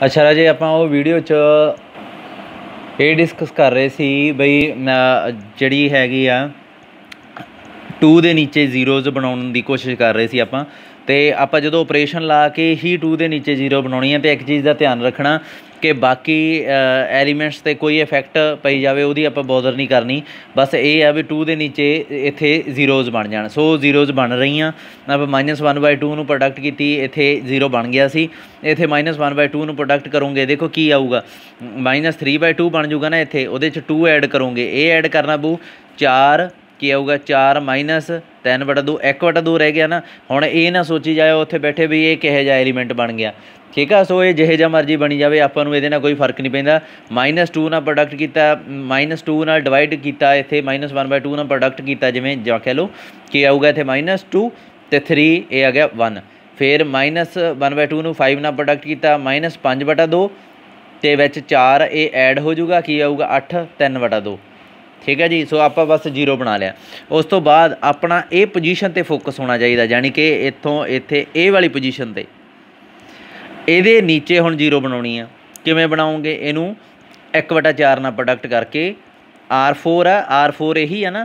अच्छा राजे, ਆਪਾਂ ਉਹ ਵੀਡੀਓ 'ਚ ਇਹ ਡਿਸਕਸ ਕਰ ਰਹੇ ਸੀ ਬਈ ਜਿਹੜੀ ਹੈਗੀ ਆ 2 ਦੇ ਨੀਚੇ ਜ਼ੀਰੋਜ਼ ਬਣਾਉਣ ਦੀ ਕੋਸ਼ਿਸ਼ ਕਰ ਰਹੇ ਸੀ ਆਪਾਂ। तो आप जो ऑपरेशन ला के ही 2 के नीचे जीरो बनानी है। तो एक चीज़ का ध्यान रखना कि बाकी एलीमेंट्स से कोई इफेक्ट पई जाए वो आप बॉदर नहीं करनी। बस ये है भी 2 के नीचे इत्थे जीरोज़ बन जाए। सो जीरोज़ बन रही हैं। अब -1/2 प्रोडक्ट की इत्थे जीरो बन गया सी। इत्थे -1/2 प्रोडक्ट करोगे, देखो की आऊगा -3/2 बन जूगा ना। इत्थे उहदे च 2 ऐड करोगे, ये ऐड करना पू 4 की आऊगा 4 - 3/2 1/2 रह गया ना। हुण ये ना सोची जाए उत्थे बैठे भी ये किहो जिहा एलीमेंट बन गया, ठीक है। सो ये जिहे जिहा मर्जी बनी जाए, आपां नूं इहदे नाल कोई फर्क नहीं पैंदा। -2 नाल प्रोडक्ट कीता, -2 नाल डिवाइड कीता, इत्थे -1/2 नाल प्रोडक्ट कीता, जिवें जां कह लो कि आऊगा इत्थे -2 ते 3 ये आ गया 1। फिर -1/2 नूं 5 नाल प्रोडक्ट कीता, -5/2 ते विच 4 ये ऐड हो जूगा, की आऊगा 8 3/2, ठीक है जी। सो आप बस जीरो बना लिया। उस तो बाद अपना ये पोजीशन ते फोकस होना चाहिए, यानी कि इत्थों इत्थे ए वाली पोजीशन ते इहदे नीचे हुण जीरो बनाउणी आ। किवें बनाओगे इनू 1/4 नाल प्रोडक्ट करके, R4 है, R4 यही है ना,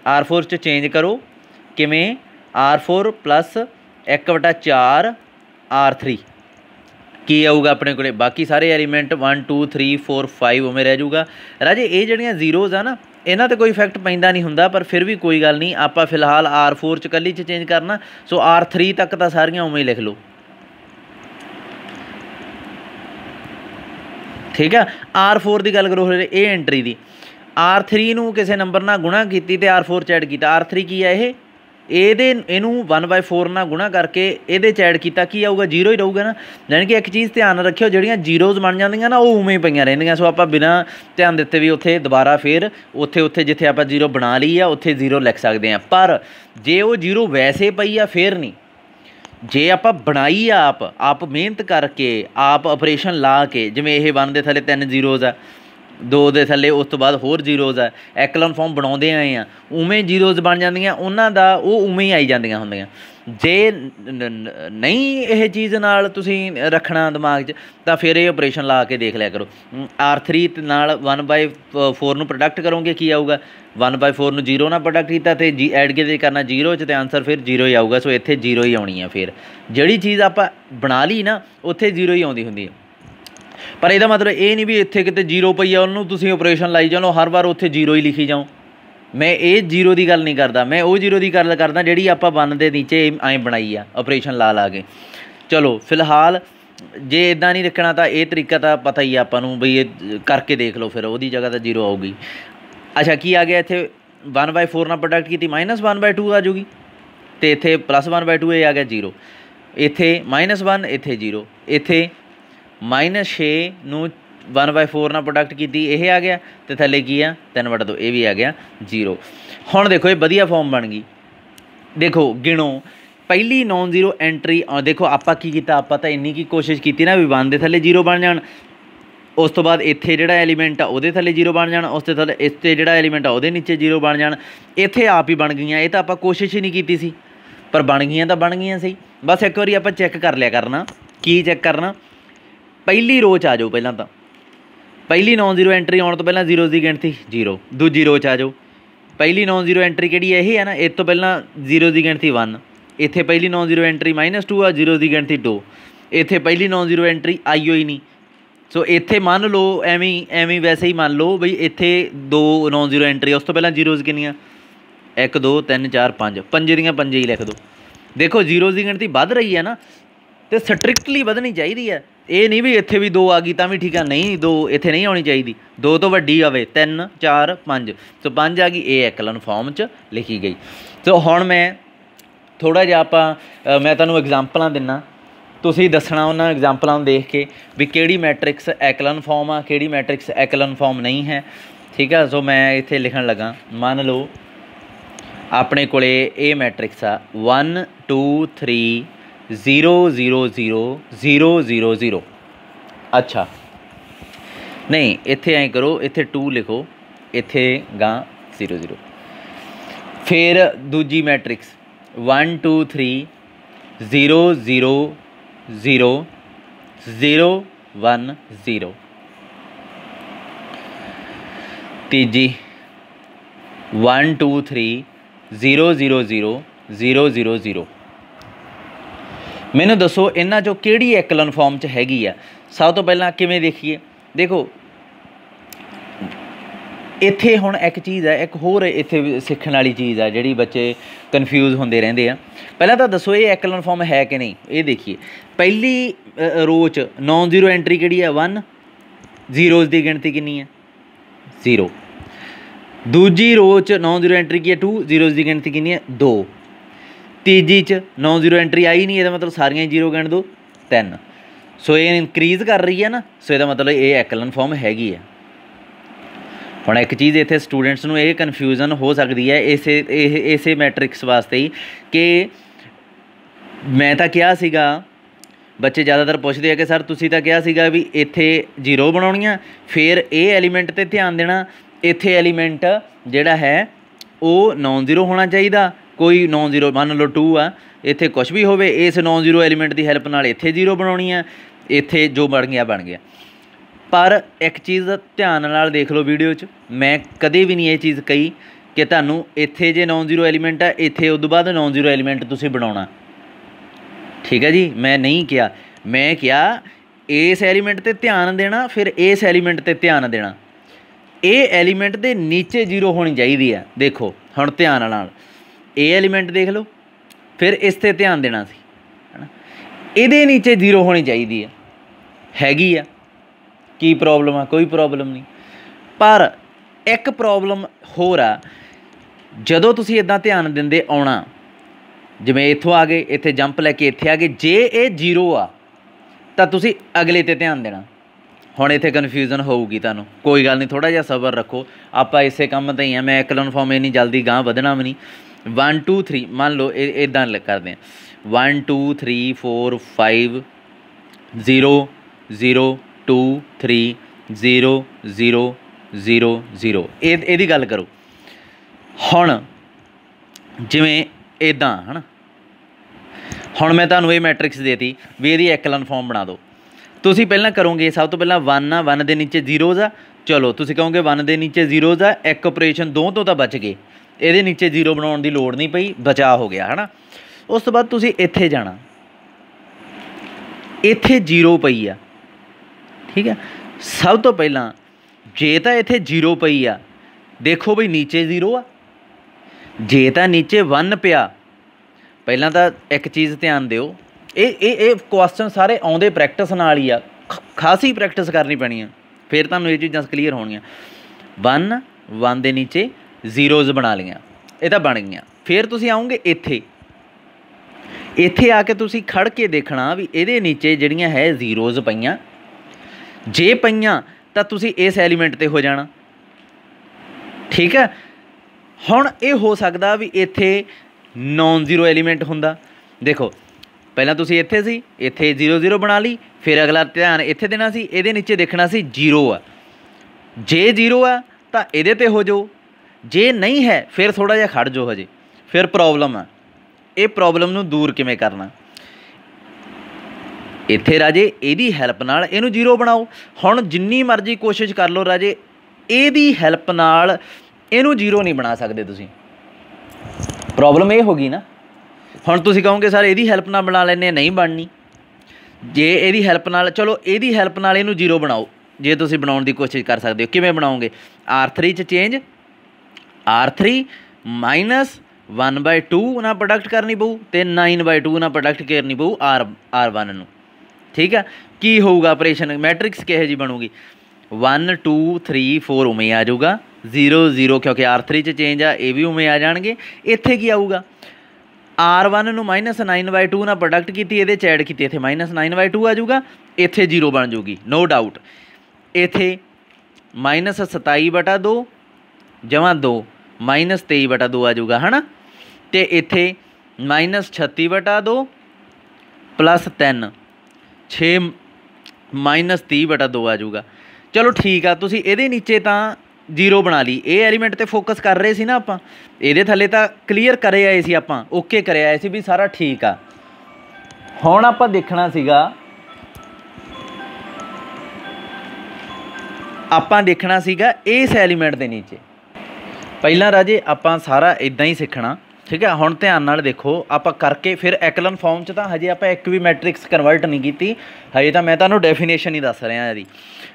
R4 च चेंज करो। किवें R4 + 1/4 R3 की आऊगा अपने को, बाकी सारे एलीमेंट 1 2 3 4 5 उमें रह जूगा। राजे ये जड़ियाँ जीरोज़ आ ना, इन्हां ते कोई इफेक्ट पैंदा नहीं हुंदा, पर फिर भी कोई गल नहीं। आपां फिलहाल R4 च कल्ली च चेंज करना। सो R3 तक तो सारियां उमें लिख लो, ठीक है। R4 की गल करो, ये एंट्री की R3 नूं किसी नंबर नाल गुणा कीती ते R4 च ऐड कीता। R3 की है ये, इनू 1/4 नाल गुणा करके ये ऐड किया, की आऊगा जीरो ही रहूगा ना। यानी कि एक चीज़ ध्यान रखियो, जड़ियाँ जीरोज़ बन जांदियां ना वो उवें ही पईयां रहिंदियां। सो आप बिना ध्यान दिते भी उत्थे दोबारा फिर उत्थे जिथे आप जीरो बना ली आ उत्थे जीरो लिख सकते हैं। पर जे वो जीरो वैसे पई आ फिर नहीं, जे आप बनाई आप मेहनत करके आप ऑपरेशन ला के, जिवें ये 1 दे थले 3 जीरोज़ आ, 2 दे थले उस तो बाद होर जीरोज़ है, एक्लन फॉर्म बनाते आए हैं, उवें जीरोज़ बन जांदियां, उन्हां दा वो उवें ही आई जांदियां हुंदियां। जे नहीं यह चीज़ नाल तुसीं रखना दिमाग च, तां फिर ये ऑपरेशन ला के देख लिया करो। R3 नाल 1/4 नूं प्रोडक्ट करोगे, की आऊगा 1/4 नूं जीरो नाल प्रोडक्ट कीता ते जी ऐड के करना जीरो च, ते आंसर फिर जीरो ही आऊगा। सो इत्थे जीरो ही आउणी है। फिर जिहड़ी चीज़ आपां बना ली ना उत्थे जीरो ही आउंदी हुंदी है। पर यदा मतलब ये नहीं भी इत्थे किते जीरो पई आ उन्होंने तुसीं ऑपरेशन लाई जाओ, हर बार उत्थे जीरो ही लिखी जाओ। मैं ये जीरो की गल नहीं करता, मैं वो जीरो की गल करदा जिहड़ी आपां 1 दे नीचे ऐ बनाई आ ऑपरेशन ला के। चलो फिलहाल जे इदां नहीं रखना तो ये तरीका तो पता ही आपां नूं, बई ये करके देख लो, फिर वही जगह तो जीरो आऊगी। अच्छा की आ गया इत्थे 1/4 नाल प्रोडक्ट की -1/2 आ जूगी, तो इत्थे +1/2 ये आ गया जीरो, इत्थे -1 इत्थे जीरो, इत्थे -6 नूं 1/4 नाल प्रोडक्ट की यह आ गया, तो थले की आ 3/2 ये भी आ गया जीरो। हुण देखो ये वधिया फॉर्म बन गई। देखो गिणो पहली नॉन जीरो एंट्री, देखो आपां की कीता, आपां तां इन्नी की कोशिश की ना भी 1 दे थले जीरो बन जाण। उस तो बाद इत्थे जिहड़ा एलीमेंट आ उहदे थले जीरो बन जाण, उस ते थले इत्थे जिहड़ा एलीमेंट आ उहदे नीचे जीरो बन जाण। इत्थे आप ही बन गईयां, ये तां आपां कोशिश ही नहीं कीती सी, पर बन गईयां तां बन गईयां सही। बस एक बारी आपां चैक कर लिया करना। की चैक करना, पहली रो च आ जाओ, पहलां तां पहली नॉन जीरो एंट्री आने तो पहला जीरो की गिणती जीरो, दूजी रो च आ जाओ। पहली नॉन जीरो एंट्री किहड़ी है, यही है ना, इस तो पहला जीरो की गिणती 1, इत्थे पहली नॉन जीरो एंट्री -2 आ, जीरो की गिणती 2, इत्थे पहली नॉन जीरो एंट्री आई ही नहीं। सो इत्थे मान लो एवें वैसे ही मान लो बई इत्थे 2 नॉन जीरो एंट्री, उस तो पहला जीरोज़ कितनियां 1 2 3 4 5, पंजे दियां पंजे ही लिख दो। देखो जीरो की गिणती वध रही है ना, तो स्ट्रिक्टली वधनी चाहिए है। ये नहीं भी इत्थे भी 2 आ गई तां भी ठीक है, नहीं 2 इत्थे नहीं आनी चाहिए, 2 तो वड्डी आवे 3 4 5, सो 5 आ गई, ये एक्लन फॉर्म च लिखी गई। सो हुण मैं थोड़ा जिहा आपां मैं तुहानूं एग्जाम्पलां दिन्ना, तुसीं दसना उन्हां एग्जाम्पलां देख के भी किहड़ी मैट्रिक्स एक्लन फॉर्म आ, किहड़ी मैट्रिक्स एक्लन फॉर्म नहीं है, ठीक है। सो मैं इत्थे लिखण लगा, मान लो अपने कोले ये मैट्रिक्स आ 1 2 3 0 0 0 0 0 0। अच्छा नहीं, इत्थे ऐ करो, इत्थे 2 लिखो, इत्थे गां 0 0। फिर दूजी मैट्रिक्स 1 2 3 0 0 0 0 1 0। तीजी 1 2 3 0 0 0 0 0 0। मैनू दसो इन्हां चों किहड़ी एकलन फॉर्म च हैगी आ। सब तो पहलां किवें देखीए, देखो इत्थे हुण एक चीज़ है, एक होर इत्थे सीखण वाली चीज़ है जिहड़ी बच्चे कन्फ्यूज़ होंदे रहिंदे आ। पहलां तां दसो ये एकलन फॉर्म है कि नहीं, ये देखिए। पहली रो च नॉन जीरो एंट्री किहड़ी है 1, जीरोज़ की गिणती कितनी है 0। दूजी रो च नॉन जीरो एंट्री की है 2, जीरोज़ की गिणती कितनी है 2। तीजी च नॉन जीरो एंट्री आई नहीं, ये मतलब सारियां जीरो गिण दो 3। सो ये इनक्रीज़ कर रही है ना, सो ये मतलब ये एकलन फॉर्म हैगी है। हुण एक चीज़ इत्थे स्टूडेंट्स नूं ये कन्फ्यूजन हो सकती है इसे मैट्रिक्स वास्ते ही कि मैं तां कहा सीगा, बच्चे ज़्यादातर पुछदे आ कि सर तुसीं तां कहा सीगा भी इत्थे जीरो बनाउणियां, फिर ये एलीमेंट ते ध्यान देना, इत्थे एलीमेंट जिहड़ा है वो नॉन जीरो होना चाहिए। कोई नॉन जीरो मान लो 2 आ, इत्थे कुछ भी होवे, इस नॉन जीरो एलीमेंट की हैल्प नाल इत्थे जीरो बनाउणी है, इत्थे जो बन गया बन गया। पर एक चीज़ ध्यान नाल देख लो वीडियो च, मैं कदे भी नहीं ये चीज़ कही कि तुहानूं इत्थे जे नॉन जीरो एलीमेंट है इत्थे उस तो बाद नॉन जीरो एलीमेंट तुसीं बनाउणा, ठीक है जी। मैं नहीं किया, मैं क्या इस एलीमेंट ते ध्यान देना, फिर इस एलीमेंट ते ध्यान देना। ये एलीमेंट के नीचे जीरो होनी चाहिए है। देखो हुण ध्यान नाल ये एलीमेंट देख लो, फिर इस ते ध्यान देना सी, है ना। इहदे नीचे जीरो होनी चाहिए है, हैगी आ। की प्रॉब्लम है? कोई प्रॉब्लम नहीं। पर एक प्रॉब्लम होर आ, जदों तुसीं इदां ध्यान दिंदे आउणा, जिवें इत्थों आ गए इत्थे जंप लैके इत्थे आ गए, जे ये जीरो आ तां तुसीं अगले ते ध्यान देना। हुण इत्थे कन्फ्यूजन होऊगी तुहानूं, कोई गल नहीं, थोड़ा जिहा सबर रखो, आपां इसे काम ते ही आ। मैं एकलन फॉर्म इन्नी जल्दी गांह वधना भी नहीं। 1 2 3 मान लो इदां करदे हैं 1 2 3 4 5 0 0 2 3 0 0 0 0। इहदी गल करो हुण, जिवें इदां है ना। हुण मैं तुहानूं ये मैट्रिक्स देती भी इहदी एकलन फॉर्म बना दो। तुसीं पहलां करोगे, सब तो पहलां 1 आ, 1 दे नीचे जीरोज़ आ, चलो तुसीं कहोगे 1 दे नीचे जीरोज़ आ, एक ऑपरेशन 2 तो बच गए, ये नीचे जीरो बनाने की लोड़ नहीं पई, बचा हो गया, है ना। उस तो बाद तुसीं इत्थे जाना, इत्थे जीरो पई आ, ठीक है। सब तो पहलां जे तां इत्थे जीरो पई आ, देखो बई नीचे जीरो आ, जे तां नीचे 1 पिया। पहलां तां एक चीज़ ध्यान दिओ, ये क्वेश्चन सारे आउंदे प्रैक्टिस नाल ही आ, खासी प्रैक्टिस करनी पैनी है, फिर तुहानूं ये चीज़ां क्लीयर होणियां। 1 दे नीचे जीरोज़ बना लियां, ये तां बन गईयां। फिर तुसीं आओगे इत्थे, इत्थे आके तुसीं खड़ के देखना भी इहदे नीचे जिहड़ियां है जीरोज़ पईयां, जे पईयां तां तुसीं इस एलीमेंट ते हो जाना, ठीक है। हुण ये हो सकदा भी इत्थे नॉन जीरो एलीमेंट हुंदा। देखो पहलां तुसीं इत्थे सी, इत्थे 0 0 बना ली, फिर अगला ध्यान इत्थे देना सी, इहदे नीचे देखना सी जीरो आ, जे जीरो आ तां इहदे ते हो जाओ, जे नहीं है फिर थोड़ा जिहा खड़ जाओ हजे, फिर प्रॉब्लम आ। ये प्रॉब्लम नूं दूर किवें करना, इत्थे राजे इहदी हैल्प नाल इहनूं जीरो बनाओ। हुण जिन्नी मर्जी कोशिश कर लो राजे, इहदी हैल्प नाल इहनूं जीरो नहीं बना सकदे तुसीं, प्रॉब्लम ये होगी ना। हुण तुसीं कहोगे सर इहदी हैल्प नाल बना लैंदे, नहीं बननी। जे इहदी हैल्प नाल, चलो इहदी हैल्प नाल इहनूं जीरो बनाओ, जे तुसीं बनाउण दी कोशिश कर सकदे हो। किवें बनाओगे? R3 च चेंज, R3 माइनस 1/2 ना प्रोडक्ट करनी पऊ, तो 9/2 ना प्रोडक्ट करनी पऊ R1 नूं, ठीक है। की होऊगा ऑपरेशन, मैट्रिक्स किहो जी बनूगी? 1 2 3 4 उमें आ जाऊगा, 0 0 क्योंकि R3 च चेंज आ, ये भी उमें आ जाएंगे। इत्थे की आऊगा? R1 नूं -9/2 ना प्रोडक्ट की, ये ऐड की, इत्थे -9/2 आ जाऊगा, इत्थे 0 बन जूगी, नो डाउट। इत्थे -27/2 जमा 2 -23/2 आ जाऊगा, है ना। तो इत्थे -36/2 +3 6 -30/2 आ जाऊगा। चलो ठीक आ, तुसीं इहदे नीचे तां जीरो बना ली, ये एलीमेंट ते फोकस कर रहे सी ना आपां, इहदे थल्ले तां क्लीयर करे आए सी आपां, ओके करे आए सी भी सारा ठीक आ। हुण आपां देखना सीगा ਆਪਾਂ ਦੇਖਣਾ ਸੀਗਾ ਇਸ ਐਲੀਮੈਂਟ ਦੇ ਨੀਚੇ। ਪਹਿਲਾਂ ਰਾਜੇ ਆਪਾਂ ਸਾਰਾ ਇਦਾਂ ਹੀ ਸਿੱਖਣਾ, ठीक है। हुण ध्यान नाल देखो आप करके फिर एक्लन फॉर्म च तो हजे आप एक भी मैट्रिक्स कन्वर्ट नहीं की, हजे तो मैं तुहानूं डेफिनेशन ही दस रहा जी,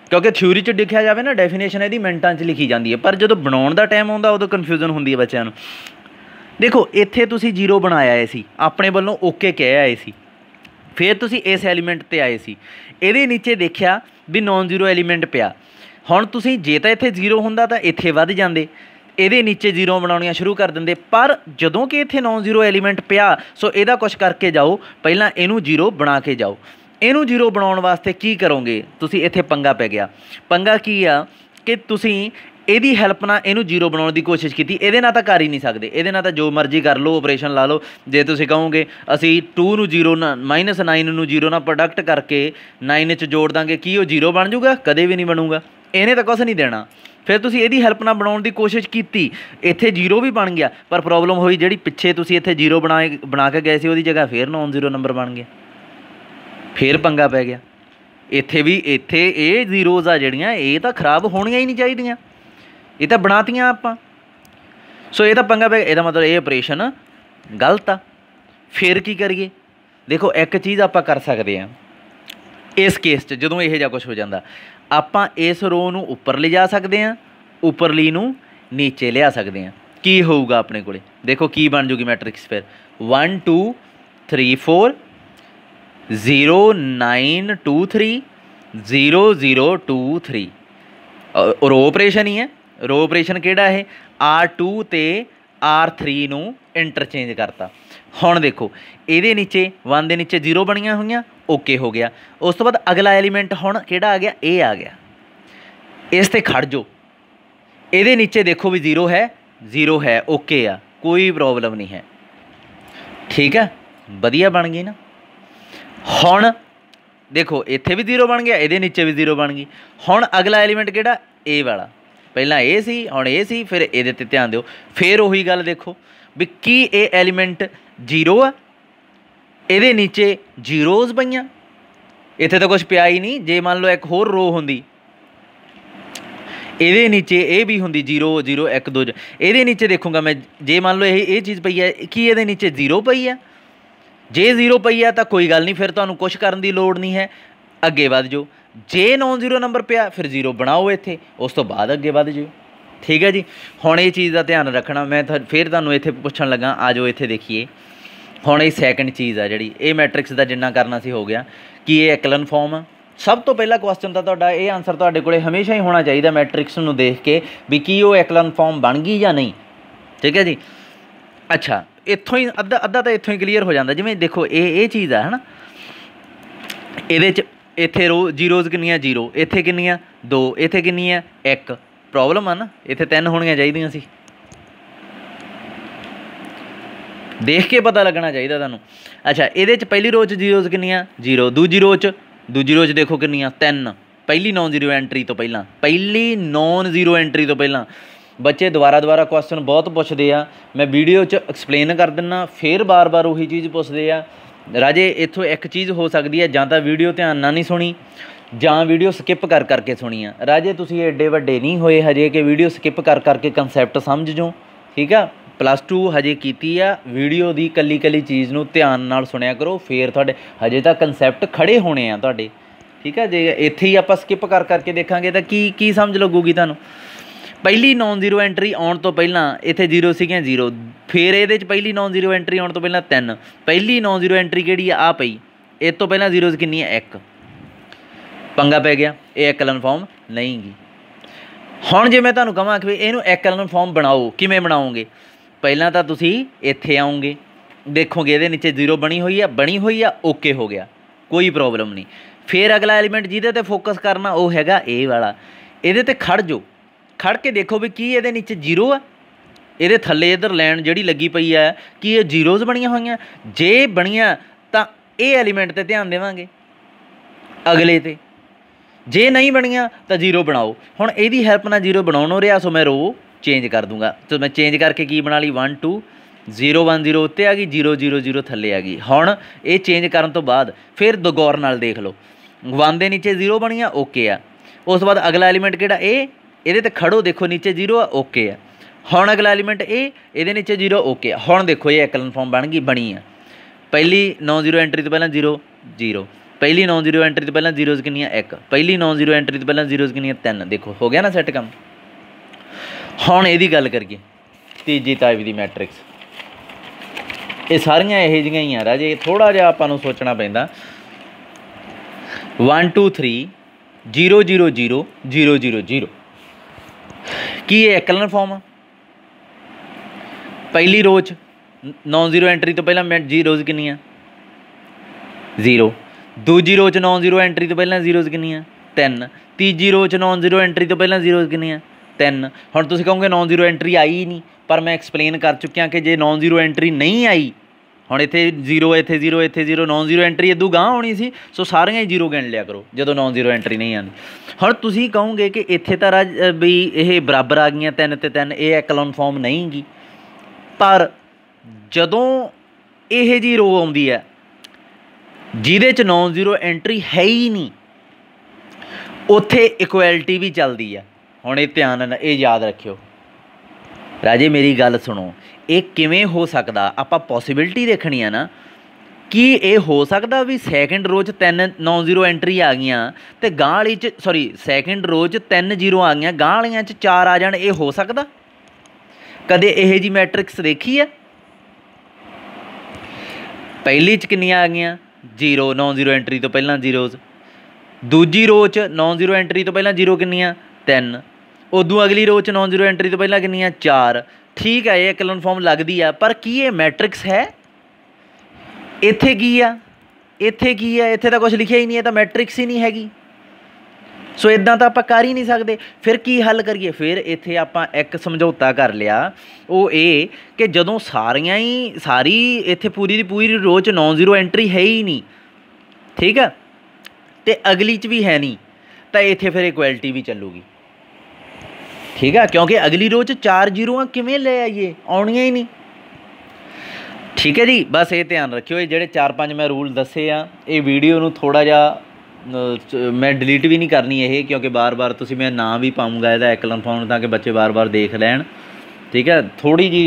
क्योंकि थ्योरी च लिखा जाए ना डेफिनेशन यदि मिनटां च लिखी जाती है, पर जो बनाउण दा टाइम आउंदा उदों कन्फ्यूजन होंदी है बच्चों नूं। देखो इत्थे तुसीं जीरो बनाया आए सी, अपने वल्लों ओके कह आए सी, फिर तुसीं इस एलीमेंट ते आए सी, इहदे नीचे देखिया भी नॉन जीरो एलीमेंट पिया। हुण तुसीं जे तां इत्थे जीरो हुंदा तां इत्थे वध जांदे, ਇਹਦੇ नीचे जीरो बनाउणियां शुरू कर दिंदे, पर जदों कि इत्थे नॉन जीरो एलीमेंट पिया सो ਇਹਦਾ कुछ करके जाओ, पहलां ਇਹਨੂੰ जीरो बना के जाओ। ਇਹਨੂੰ जीरो बनाउण वास्ते की करोगे तुसीं, इत्थे पंगा पै गया। पंगा की आ कि तुसीं ਇਹਦੀ ਹੈਲਪ ਨਾਲ ਇਹਨੂੰ जीरो बनाउण ਦੀ कोशिश की, ਇਹਦੇ ਨਾਲ ਤਾਂ कर ही नहीं सकते, ਇਹਦੇ ਨਾਲ ਤਾਂ जो मर्जी कर लो ऑपरेशन ला लो। जे तुसीं कहोगे असीं 2 ਨੂੰ जीरो ਨਾਲ -9 ਨੂੰ जीरो ਨਾਲ प्रोडक्ट करके 9 च जोड़ दांगे, की वो जीरो बन जूगा? कदे भी नहीं बनूगा, ਇਹਨੇ ਤਾਂ कुछ नहीं देना। फिर तुसीं ਇਹਦੀ ਹੈਲਪ ਨਾਲ ਬਣਾਉਣ ਦੀ कोशिश की, ਇੱਥੇ जीरो भी बन गया, पर प्रॉब्लम होई ਜਿਹੜੀ ਪਿੱਛੇ ਤੁਸੀਂ ਇੱਥੇ जीरो बना के गए सी ਉਹਦੀ जगह फिर नॉन जीरो नंबर बन गया, फिर पंगा पै गया। ਇੱਥੇ भी ਇੱਥੇ ਇਹ ਜ਼ੀਰੋਜ਼ ਆ ਜਿਹੜੀਆਂ ਇਹ ਤਾਂ ਖਰਾਬ ਹੋਣੀਆਂ ਹੀ ਨਹੀਂ ਚਾਹੀਦੀਆਂ, ਇਹ ਤਾਂ ਬਣਾਤੀਆਂ ਆਪਾਂ। ਸੋ ਇਹ ਤਾਂ ਪੰਗਾ ਪੈ ਗਿਆ, ਇਹਦਾ ਮਤਲਬ ਇਹ ਆਪਰੇਸ਼ਨ ਗਲਤ ਆ। ਫਿਰ ਕੀ ਕਰੀਏ? ਦੇਖੋ ਇੱਕ ਚੀਜ਼ ਆਪਾਂ ਕਰ ਸਕਦੇ ਹਾਂ ਇਸ ਕੇਸ 'ਚ, ਜਦੋਂ ਇਹੋ ਜਿਹਾ ਕੁਛ ਹੋ ਜਾਂਦਾ ਆਪਾਂ ਇਸ ਰੋ ਨੂੰ ਉੱਪਰ ਲਿਜਾ ਸਕਦੇ ਹਾਂ, ਉੱਪਰਲੀ ਨੂੰ ਨੀਚੇ ਲਿਆ ਸਕਦੇ ਹਾਂ। ਕੀ ਹੋਊਗਾ ਆਪਣੇ ਕੋਲੇ? ਦੇਖੋ ਕੀ ਬਣ ਜੂਗੀ ਮੈਟ੍ਰਿਕਸ ਫਿਰ 1 2 3 4 0 9 2 3 0 0 2 3 रो ऑपरेशन ही है। रो ऑपरेशन किहड़ा है? R2 ते R3 ਨੂੰ इंटरचेंज करता। ਹੁਣ देखो ਇਹਦੇ नीचे 1 ਦੇ नीचे 0 ਬਣੀਆਂ ਹੋਈਆਂ, ओके हो गया। उस तो बाद अगला एलीमेंट ਹੁਣ ਕਿਹੜਾ आ गया? ए आ गया। इस ते खड़ जो, ਇਹਦੇ नीचे देखो भी 0 है, 0 है, ओके आ, कोई प्रॉब्लम नहीं है, ठीक है, वधिया बन गई ना। ਹੁਣ देखो इत्थे भी 0 बन गया, ਇਹਦੇ नीचे भी 0 बन गई। ਹੁਣ अगला एलीमेंट ਕਿਹੜਾ? ए वाला। ਪਹਿਲਾਂ ਇਹ ਸੀ, ਹੁਣ ਇਹ ਸੀ, ਫਿਰ ਇਹਦੇ ਤੇ ਧਿਆਨ ਦਿਓ। ਫਿਰ ਉਹੀ ਗੱਲ ਦੇਖੋ ਵੀ ਕੀ ਇਹ ਐਲੀਮੈਂਟ 0 ਆ? ਇਹਦੇ ਨੀਚੇ ਜ਼ੀਰੋਜ਼ ਪਈਆਂ, ਇੱਥੇ ਤਾਂ ਕੁਛ ਪਿਆ ਹੀ ਨਹੀਂ। ਜੇ ਮੰਨ ਲਓ ਇੱਕ ਹੋਰ ਰੋ ਹੁੰਦੀ, ਇਹਦੇ ਨੀਚੇ ਇਹ ਵੀ ਹੁੰਦੀ 0 0 1 2, ਇਹਦੇ ਨੀਚੇ ਦੇਖੂੰਗਾ ਮੈਂ, ਜੇ ਮੰਨ ਲਓ ਇਹ ਚੀਜ਼ ਪਈ ਹੈ, ਕੀ ਇਹਦੇ ਨੀਚੇ 0 ਪਈ ਆ? ਜੇ 0 ਪਈ ਆ ਤਾਂ ਕੋਈ ਗੱਲ नहीं, फिर ਤੁਹਾਨੂੰ कुछ ਕਰਨ ਦੀ ਲੋੜ नहीं है, ਅੱਗੇ ਵੱਧ ਜਾਓ। जे नॉन जीरो नंबर पिया फिर जीरो बनाओ इत्थे, उस तो बाद अगे वध जाओ, ठीक है जी। हुण ये चीज़ का ध्यान रखना। मैं फिर तुहानूं इत्थे पुछण लगा, आ जाओ इत्थे देखिए। हुण ये सैकेंड चीज़ आ जिहड़ी ये मैट्रिक्स का जिन्ना करना सी हो गया कि ये एक्लन फॉर्म आ। सब तो पहला क्वेश्चन तो तुहाडा ये आंसर तुहाडे कोले हमेशा ही होना चाहिए मैट्रिक्स नूं देख के भी की वो एक्लन फॉर्म बन गई या नहीं, ठीक है जी। अच्छा इत्थों ही अद्धा तो इत्थों ही क्लीयर हो जाता। जिवें देखो ये चीज़ है ना, ये इत्थे रो जीरोज़ कितनियाँ 0, इत्थे कितनियाँ 2, इत्थे कितनियाँ 1, प्रॉब्लम है ना, इत्थे 3 होनियां चाहिए सी, देख के पता लगना चाहिए तुहानूं। अच्छा ये पहली रो च जीरोज़ कितनियाँ 0, दूजी रो च देखो कितनियाँ 3, पहली नॉन जीरो एंट्री तो पहला, पहली नॉन जीरो एंट्री तो पहला। बच्चे दोबारा क्वेश्चन बहुत पुछदे आ, मैं वीडियो च एक्सप्लेन कर दिना, फिर बार बार उही चीज़ पुछदे आ। राजे इत्थों एक चीज़ हो सकती है, जां तां वीडियो ध्यान नाल नहीं सुनी, जां वीडियो स्किप कर करके सुनी आ। राजे तुसीं एडे वड्डे नहीं होए हजे कि वीडियो स्किप कर करके कंसैप्ट समझ जाओ, ठीक है। +2 हजे कीती आ, वीडियो दी कल्ली कल्ली चीज़ नूं ध्यान नाल सुनिया करो, फिर तुहाडे हजे तां कंसैप्ट खड़े होने आ तुहाडे, ठीक है। जे इत्थे ही आपां स्किप कर करके देखांगे तां की समझ लगूगी तुहानूं। पहली नॉन जीरो एंट्री आउण तो पहलां इत्थे 0 सीगियां 0, फिर ये पहली नॉन जीरो एंट्री आउण तो पहलां 3, पहली नॉन जीरो एंट्री किहड़ी आ पई, इस तो पहलां जीरोज़ कितनी है 1, पंगा पै गया, ये एक्लन फॉर्म नहीं गी। हुण जे मैं तुहानूं कहां कि इहनूं एक्लन फॉर्म बनाओ, किवें बनाओगे? पहलां तां तुसीं इत्थे आओगे, देखोगे इहदे नीचे 0 बनी हुई है, ओके हो गया, कोई प्रॉब्लम नहीं। फिर अगला एलीमेंट जिहदे ते फोकस करना वो हैगा ए वाला, इहदे ते खड़ जाओ, खड़ के देखो भी की ये नीचे 0 आ, ये थले इधर लैन जी लगी पई है कि ये जीरोज़ बनिया हुई, जे बनिया तो ये एलीमेंट ते ध्यान देवांगे अगले ते, जे नहीं बनिया तो 0 बनाओ। हुण इहदी हैल्प नाल 0 बनाउणों रहा, सो मैं रो चेंज कर दूँगा। तो मैं चेंज करके की बना ली 1 2 0 1 0 उत्ते आ गई, 0 0 0 थले आ गई। हुण ये चेंज करन तो बाद फिर गौर नाल देख लो, 1 दे नीचे 0 बनिया, ओके आ, उस तो बाद अगला एलीमेंट किहड़ा ए, ये तो खड़ो देखो नीचे जीरो आ, ओके है। हुण अगला एलीमेंट ए, ये नीचे जीरो, ओके। हुण देखो ये एक्लन फॉर्म बनी है। पहली नॉन जीरो एंट्री तो पहला जीरो जीरो, पहली नॉन जीरो एंट्री तो पहला जीरोज कितनी एक, पहली नॉन जीरो एंट्री तो पहला जीरोज कितनी तीन। देखो हो गया ना सैट काम। हुण इहदी गल करिए तीजी टाइप की मैट्रिक्स, ये सारियां इहो जिहियां ही आ राजे, थोड़ा जिहा आपां नूं सोचना पैंदा। 1 2 3 0 0 0 0 0 0 की ये एक्लन फॉर्म आ? पहली रोज नॉन जीरो एंट्री तो पहला जीरोज कितनी जीरो, दूजी रो च नॉन जीरो एंट्री तो पहला जीरोज कितनी तीन, तीजी रो च नॉन जीरो एंट्री तो पहला जीरोज कितनी तीन। हुण तुसीं कहोगे नॉन जीरो एंट्री आई ही नहीं, पर मैं एक्सप्लेन कर चुकिया कि जे नॉन जीरो एंट्री नहीं आई, हुण इत्थे जीरो इत्थे जीरो इत्थे जीरो, नॉन जीरो एंट्री इदू गांह होनी सी, सो सारियां ही जीरो गिण लिया करो जदों नॉन जीरो एंट्री नहीं आती। हुण तुसीं कहोगे कि इत्थे तां राज भी ये बराबर आ गईयां तीन ते तीन, ये एक्लन फॉर्म नहीं गी, पर जदों ये जी रो आउंदी है जिहदे च नॉन जीरो एंट्री है ही नहीं, उत्थे इक्वैलिटी भी चलदी है। हुण ये ध्यान नाल ये याद रखियो राजे, मेरी गल सुनो, ये किवें हो सकदा, आपां पॉसिबिलिटी देखनी है ना कि ये हो सकदा भी सैकेंड रो च तीन नॉन जीरो एंट्री आ गईयां ते गांह वाली च सॉरी सैकेंड रो च तीन जीरो आ गईयां, गांह वालियां च चार आ जाण, ये हो सकदा? कदे इहो जी मैट्रिक्स देखी है? पहली च कितनियां आ गईयां जीरो, नॉन जीरो एंट्री तो पहला जीरोज, दूजी रो च नॉन जीरो एंट्री तो पहला जीरो कितनियां तीन, उदों अगली रो च नॉन जीरो एंट्री तो पहला कितनियां चार। ठीक है, ये एक्लन फॉर्म लगती है, पर की ये मैट्रिक्स है? इत्थे की आ, इत्थे की है? इत्थे तो कुछ लिखिया ही नहीं है, तो मैट्रिक्स ही नहीं हैगी। सो इदां तो आपां कर ही नहीं सकते। फिर की हल करिए? फिर इत्थे आपां एक समझौता कर लिया, वो ये कि जदों सारियां ही सारी इत्थे पूरी दी पूरी रो च नॉन जीरो एंट्री है ही नहीं, ठीक है, तो अगली च भी है नहीं, तो इत्थे फिर इक्वैलिटी भी चलूगी। ठीक है, क्योंकि अगली रो च चार जीरो किवें ले आइए, आउणियां ही नहीं। ठीक है जी, बस ये ध्यान रखियो, ये ਜਿਹੜੇ 4-5 मैं रूल दसे आ, ये वीडियो नूं थोड़ा जिहा मैं डिलीट भी नहीं करनी ये, क्योंकि बार बार तुसीं मैं नाम भी पाऊँगा ਇਹਦਾ एक्लन फॉर्म, ताकि बच्चे बार बार देख लैण। ठीक है, थोड़ी जी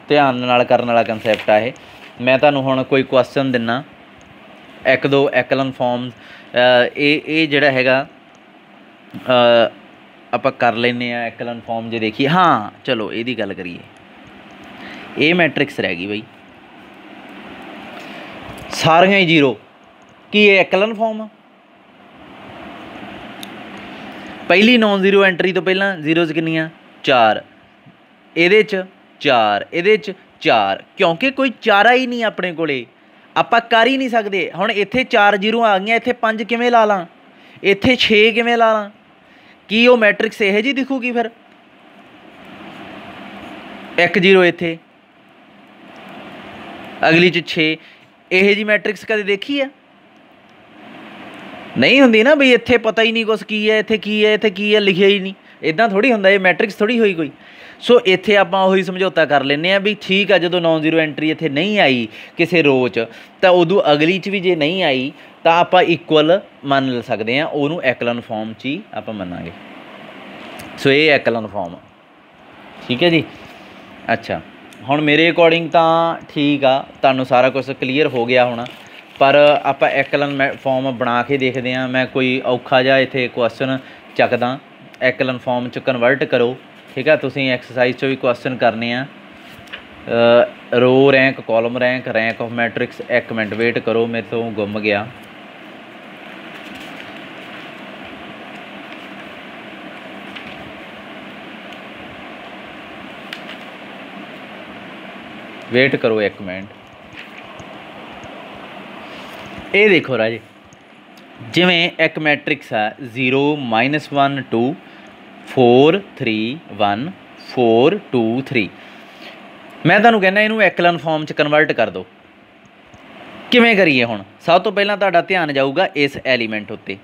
ध्यान नाल करन वाला कंसैप्ट है। मैं तुहानूं हुण कोई क्वेश्चन दिना, एक दो एक्लन फॉर्म ये जिहड़ा हैगा ਆਪਾਂ कर लेने एक्लन फॉर्म जे देखिए। हाँ चलो यदी गल करिए, ये मैट्रिक्स रह गई बई सारियां ही जीरो, की ये एक्लन फॉर्म आ? पहली नॉन जीरो एंट्री तो पहला जीरोज कितनियां चार, ये चार, ये चार, क्योंकि कोई चारा ही नहीं अपने कोले, आपां कर ही नहीं सकते। हुण इत्थे चार जीरो आ गई, इत्थे 5 किवें ला लां, इत्थे 6 किवें ला लां? की वो मैट्रिक्स यह जी दिखूगी? फिर एक जीरो इत्थे, अगली च 6, यह जी मैट्रिक्स कदे देखी है? नहीं होंदी ना बई, इत्थे पता ही नहीं कुछ की है, इत्थे की है, इत्थे की है, लिखिया ही नहीं, इदां थोड़ी हुंदा, ये मैट्रिक्स थोड़ी होई कोई। सो इत्थे आपां उही समझौता कर लैंदे आ भी ठीक है, जदों नॉन जीरो एंट्री इत्थे नहीं आई किसी रो च, तो उदों अगली च भी जे नहीं आई तो आपां इक्वल मान सकते हैं, उहनूं एक्लन फॉर्म च ही आपां मनांगे। सो ये एक्लन फॉर्म, ठीक है जी। अच्छा, हुण मेरे अकॉर्डिंग तो ठीक आ, तुहानूं सारा कुछ क्लीयर हो गया होना, पर आपां एक्लन फॉर्म बना के देखते हैं। मैं कोई औखा जिहा इत्थे क्वेश्चन चकदा, एक्लन फॉर्म च कन्वर्ट करो। ठीक है, तुसीं एक्सरसाइज चो भी क्वेश्चन करने आ, row rank, column rank, rank of matrix. एक मिनट वेट करो, मेरे तो गुम गया। वेट करो एक मिनट। ये देखो राजे, जिमें एक मैट्रिक्स है 0 -1 2 4 3 1 4 2 3, मैं तुहानूं कहना इनू एक्लन फॉर्म च कन्वर्ट कर दो। किवें करिए? हुण सब तो पहलां तुहाडा ध्यान जाऊगा इस एलीमेंट उत्ते।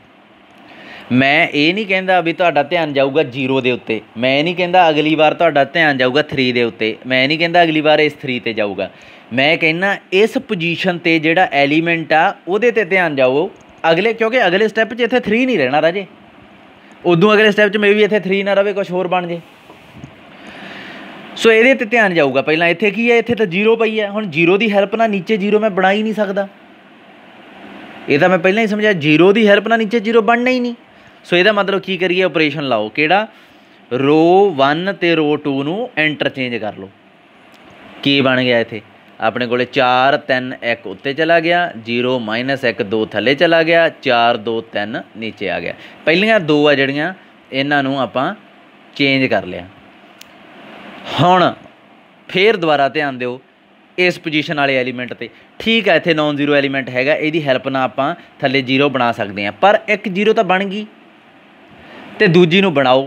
मैं ये नहीं कहता भी तुहाडा ध्यान जाऊगा जीरो के उत्ते, मैं नहीं कहता अगली बार तुहाडा ध्यान जाऊगा 3 के उत्ते, मैं नहीं कहता अगली बार इस 3 ते जाऊगा। मैं कहना इस पोजीशन ते जिहड़ा एलीमेंट आ उहदे ते ध्यान जाओ अगले, क्योंकि अगले स्टैप च इत्थे 3 नहीं रहना राजे, ਉਦੋਂ अगले स्टैप च मे भी इत्थे 3 ना रहे, कुछ होर बन जे। सो ये ध्यान जाऊगा। पहला इत्थे की है, इत्थे तो 0 पई है। हुण 0 की हैल्प ना नीचे 0 मैं बना ही नहीं सकता, ये तो मैं पहले ही समझा। 0 की हैल्प ना नीचे 0 बनना ही नहीं। सो यदा मतलब की करिए, ऑपरेशन लाओ किहड़ा, रो 1 ते रो 2 नूं इंटरचेंज कर लो। की बन गया इत्थे अपने को 4 3 1 उत्ते चला गया, 0 -1 2 थले चला गया, 4 2 3 नीचे आ गया। पहलियां 2 आ जड़ियां इन्हां नूं आपां चेंज कर लिया। हुण फिर दोबारा ध्यान दिओ इस पोजीशन वाले एलीमेंट ते। ठीक है, इत्थे नॉन जीरो एलीमेंट हैगा, इहदी हैल्प नाल आपां थल्ले 0 बना सकते हैं, पर एक 0 तो बन गई ते दूजी नूं बनाओ।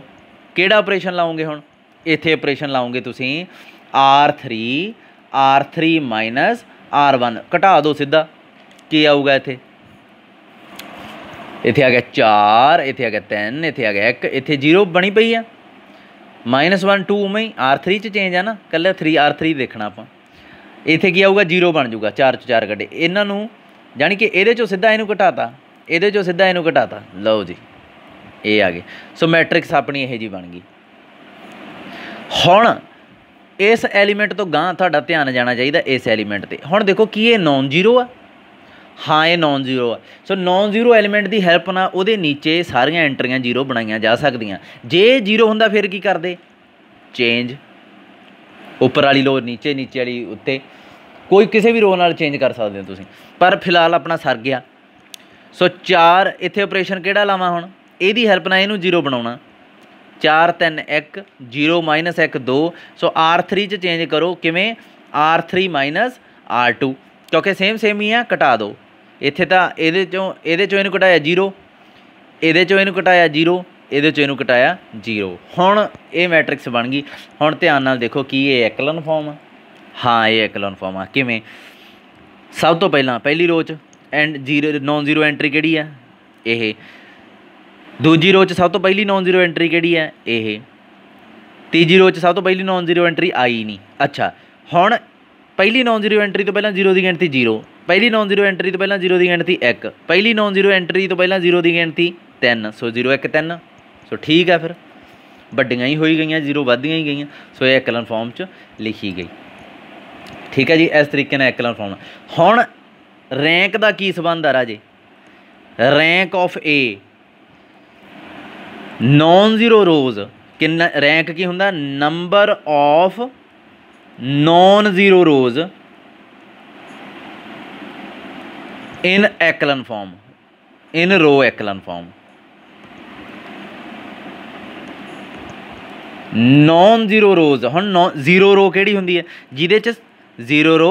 किहड़ा ऑपरेशन लाओगे हुण, इत्थे ऑपरेशन लाओगे तुसीं R3 माइनस R1 घटा दो सीधा, की आऊगा इत्थे, इत्थे आ गया 4, इत्थे आ गया 3, इत्थे आ गया 1, इत्थे 0 बनी पई है। -1 2 उमें ही R3 च चेंज है ना, कल्ले R3 देखना आपां। इत्थे की आऊगा 0 बन जूगा, 4 च 4 कटे, इन्हां नूं जानी कि इहदे चों सीधा इहनूं घटाता, इहदे चों सीधा इहनूं घटाता, लो जी ये आ गए। सो मैट्रिक्स अपनी इहो जी बन गई। हुण इस एलीमेंट तो गांह तुहाडा ध्यान जाना चाहिए इस एलीमेंट ते। हुण देखो कि ये नॉन जीरो आ, हाँ ये नॉन जीरो आ। सो नॉन जीरो एलीमेंट की हैल्प नाल उहदे नीचे सारियां एंट्रियां 0 बनाईयां जा सकदियां। जे 0 हुंदा फिर की करदे, चेंज उपर वाली लो नीचे, नीचे वाली उत्ते, कोई किसी भी रो नाल चेंज कर सकते हो तुसीं, पर फिलहाल अपना सर गया। सो 4 इत्थे ऑपरेशन किहड़ा लावां हुण, इहदी हैल्प नाल इहनूं 0 बनाउणा, 4 3 1 0 -1 2। सो R3 च चेंज करो, किवें R3 माइनस R2, क्योंकि सेम ही आ, घटा दो। इत्थे तां इहदे चों इहनूं घटाया 0, इहदे चों इहनूं घटाया 0, इहदे चों इहनूं घटाया 0। हुण ये मैट्रिक्स बन गई। हुण ध्यान नाल देखो कि ये एकलन फॉर्म आ, हाँ ये एकलन फॉर्म आ। किवें, सब तो पहली रो च नॉन जीरो एंट्री किहड़ी है, ये। दूजी रो च सब तो पहली नॉन जीरो एंट्री किहड़ी है, ये। तीजी रो च सब तो पहली नॉन जीरो एंट्री आई नहीं। अच्छा, हुण पहली नॉन जीरो एंट्री तो पहला 0 की गिणती 0, पहली नॉन जीरो एंट्री तो पहला 0 की गिणती 1, पहली नॉन जीरो एंट्री तो पहला 0 की गिणती 3। सो 0 1 3। सो ठीक है, फिर वड्डियां ही होई गईयां, 0 वधदियां ही गईयां। सो ये एकलन फॉर्म च लिखी गई। ठीक है जी, इस तरीके नाल एकलन फॉर्म। हुण रैंक का की संबंध आ राजे, rank of a non zero rows किन्ना, रैंक की हुंदा, number of non zero rows in echelon form, in row echelon form. Non zero rows, हुण जीरो रो किहड़ी हुंदी है, जिहदे च जीरो रो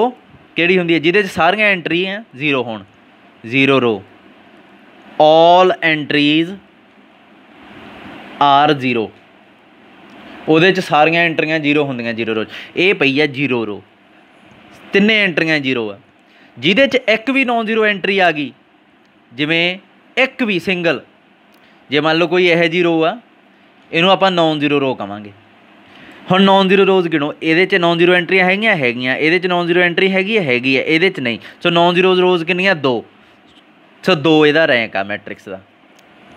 किहड़ी हुंदी है, जिहदे च सारियां एंट्री हैं 0 होण, zero row, all entries are 0, ਉਹਦੇ ਚ ਸਾਰੀਆਂ ਐਂਟਰੀਆਂ 0 ਹੁੰਦੀਆਂ 0 ਰੋ 'ਚ। ਇਹ ਪਈ ਹੈ 0 ਰੋ, ਤਿੰਨੇ ਐਂਟਰੀਆਂ 0 ਆ। ਜਿਹਦੇ 'ਚ ਇੱਕ ਵੀ ਨੌਨ ਜ਼ੀਰੋ ਐਂਟਰੀ ਆ ਗਈ, ਜਿਵੇਂ ਇੱਕ ਵੀ ਸਿੰਗਲ, ਜੇ ਮੰਨ ਲਓ ਕੋਈ ਇਹੋ ਜਿਹੀ ਰੋ ਆ, ਇਹਨੂੰ ਆਪਾਂ ਨੌਨ ਜ਼ੀਰੋ ਰੋ ਕਵਾਂਗੇ। ਹੁਣ ਨੌਨ ਜ਼ੀਰੋ ਰੋਜ਼ ਗਿਣੋ, ਇਹਦੇ 'ਚ ਨੌਨ ਜ਼ੀਰੋ ਐਂਟਰੀਆਂ ਹੈਗੀਆਂ, ਇਹਦੇ 'ਚ ਨੌਨ ਜ਼ੀਰੋ ਐਂਟਰੀ ਹੈਗੀ ਹੈ, ਇਹਦੇ 'ਚ ਨਹੀਂ। ਸੋ ਨੌਨ ਜ਼ੀਰੋ ਰੋਜ਼ ਕਿੰਨੀਆਂ, 2। ਸੋ 2 ਇਹਦਾ ਰੈਂਕ ਆ ਮੈਟ੍ਰਿਕਸ ਦਾ।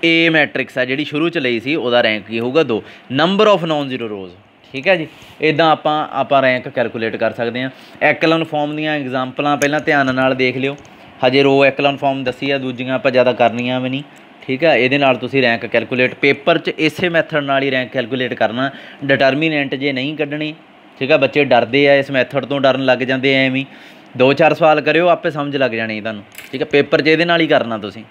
ए मैट्रिक्स है जी शुरू च लई सी, उहदा रैंक की होगा 2, नंबर ऑफ नॉन जीरो रोज़। ठीक है जी, इदां आपां रैंक कैलकुलेट कर सकते हैं। एकलन फॉर्म दीयां एग्जाम्पलां पहलां ध्यान नाल देख लिओ, हजे रो एकलन फॉर्म दसी है, दूजियां आपां ज़्यादा करनियां भी नहीं। ठीक है, इहदे नाल तुसीं रैंक कैलकुलेट पेपर च इसे मैथड नाल ही रैंक कैलकुलेट करना, डिटरमीनेंट जे नहीं कढ़ने। ठीक है, बच्चे डरदे आ इस मैथड तो, डरन लग जाते एवें। 2-4 सवाल करिओ, आपे समझ लग जानी तुहानूं। ठीक है, पेपर च इहदे नाल ही करना तुसीं।